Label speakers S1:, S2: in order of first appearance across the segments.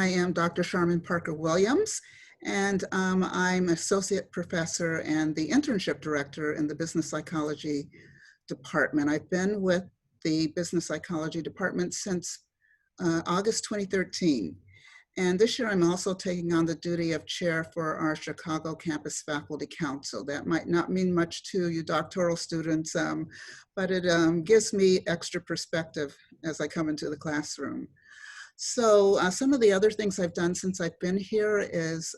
S1: I am Dr. Parker-Williams, and I'm Associate Professor and the Internship Director in the Business Psychology Department. I've been with the Business Psychology Department since August 2013. And this year I'm also taking on the duty of chair for our Chicago Campus Faculty Council. That might not mean much to you doctoral students, but it gives me extra perspective as I come into the classroom. So some of the other things I've done since I've been here is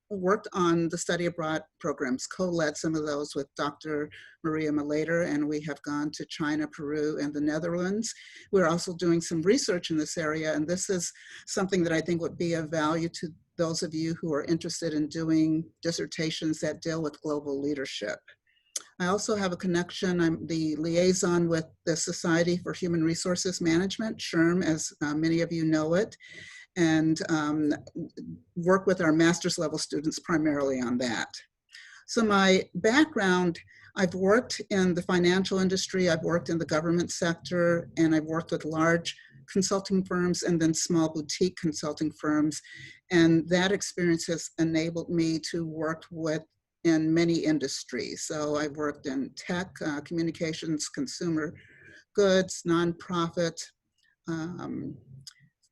S1: worked on the study abroad programs, co-led some of those with Dr. Maria Malater, and we have gone to China, Peru, and the Netherlands. We're also doing some research in this area, and this is something that I think would be of value to those of you who are interested in doing dissertations that deal with global leadership. I also have a connection. I'm the liaison with the Society for Human Resources Management, SHRM, as many of you know it, and work with our master's level students primarily on that. So my background, I've worked in the financial industry, I've worked in the government sector, and I've worked with large consulting firms and then small boutique consulting firms. And that experience has enabled me to work in many industries. So I've worked in tech, communications, consumer goods, nonprofit,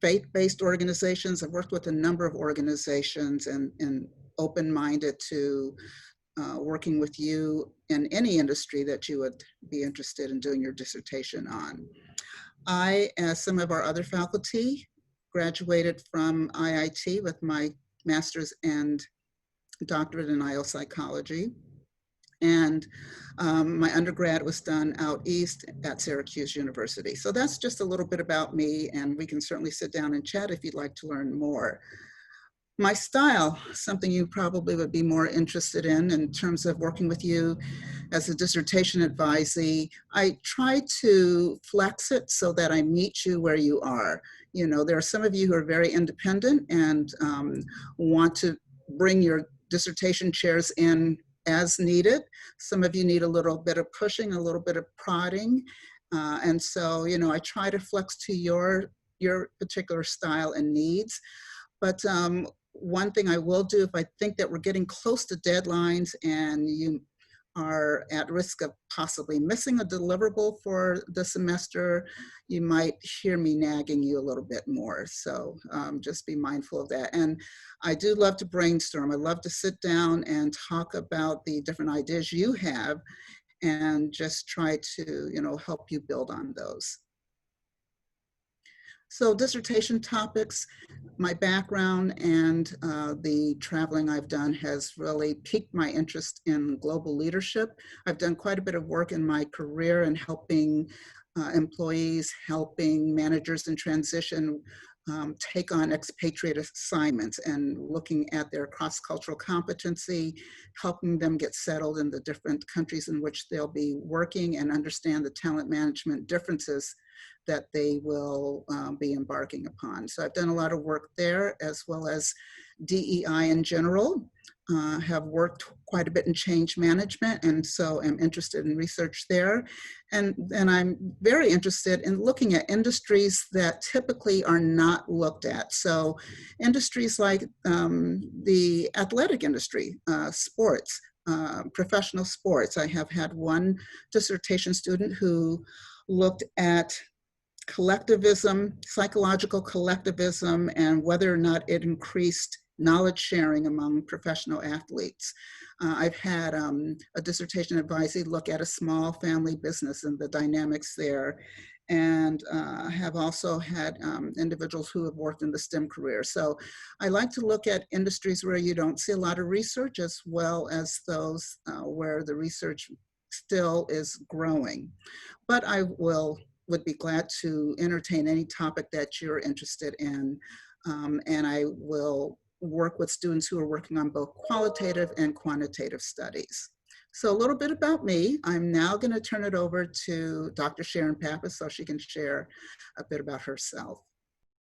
S1: faith-based organizations. I've worked with a number of organizations and open-minded to working with you in any industry that you would be interested in doing your dissertation on. I, as some of our other faculty, graduated from IIT with my master's and doctorate in IO psychology. And my undergrad was done out east at Syracuse University. So that's just a little bit about me, and we can certainly sit down and chat if you'd like to learn more. My style, something you probably would be more interested in terms of working with you as a dissertation advisee. I try to flex it so that I meet you where you are. You know, there are some of you who are very independent and want to bring your dissertation chairs in as needed. Some of you need a little bit of pushing, a little bit of prodding. And so, you know, I try to flex to your particular style and needs. But one thing I will do, if I think that we're getting close to deadlines and you are at risk of possibly missing a deliverable for the semester, you might hear me nagging you a little bit more. So just be mindful of that. And I do love to brainstorm. I love to sit down and talk about the different ideas you have and just try to, you know, help you build on those. So dissertation topics, my background and the traveling I've done has really piqued my interest in global leadership. I've done quite a bit of work in my career in helping employees, helping managers in transition take on expatriate assignments and looking at their cross-cultural competency, helping them get settled in the different countries in which they'll be working and understand the talent management differences that they will be embarking upon. So I've done a lot of work there, as well as DEI in general. Have worked quite a bit in change management, and so I'm interested in research there. And I'm very interested in looking at industries that typically are not looked at. So industries like the athletic industry, sports, professional sports. I have had one dissertation student who looked at collectivism, psychological collectivism, and whether or not it increased knowledge sharing among professional athletes. I've had a dissertation advisee look at a small family business and the dynamics there, and have also had individuals who have worked in the STEM career. So I like to look at industries where you don't see a lot of research, as well as those where the research still is growing. But I would be glad to entertain any topic that you're interested in, and I will work with students who are working on both qualitative and quantitative studies. So a little bit about me. I'm now going to turn it over to Dr. Sharon Pappas so she can share a bit about herself.